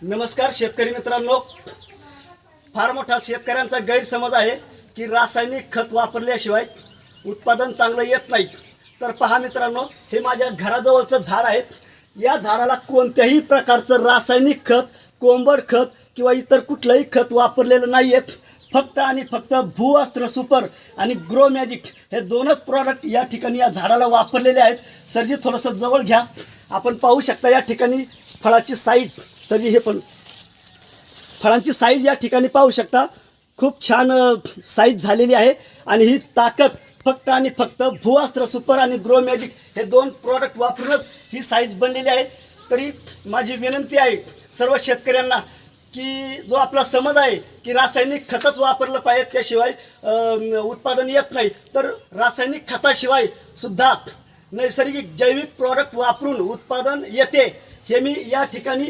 नमस्कार शेतकरी मित्रांनो, फार मोठा शेतकऱ्यांचा गैरसमज आहे की रासायनिक खत वापरल्याशिवाय उत्पादन चांगलं येत नाही। तर पहा मित्रांनो, हे माझ्या घराजवळचं झाड आहे। या झाडाला कोणत्याही प्रकारचं रासायनिक खत, कोंबड खत किंवा इतर कुठलंही खत वापरलेलं नाही आहे। फक्त आणि फक्त भूअस्त्र सुपर आणि ग्रो मॅजिक हे दोनच प्रॉडक्ट या ठिकाणी या झाडाला वापरलेले आहेत। सरजी थोडंसं जवळ घ्या, आपण पाहू शकता या ठिकाणी फळाची साईज। सरजी हे पण फळांची साईज या ठिकाणी पाहू शकता, खूप छान साईज झालेली आहे। आणि ही ताकद फक्त आणि फक्त भूअस्त्र सुपर आणि ग्रो मॅजिक हे दोन प्रॉडक्ट वापरूनच ही साईज बनलेली आहे। तरी माझी विनंती आहे सर्व शेतकऱ्यांना की जो आपला समज आहे की रासायनिक खतच वापरलं पाहिजे त्याशिवाय उत्पादन येत नाही, तर रासायनिक खताशिवाय सुद्धा नैसर्गिक जैविक प्रॉडक्ट वापरून उत्पादन येते हे मी या ठिकाणी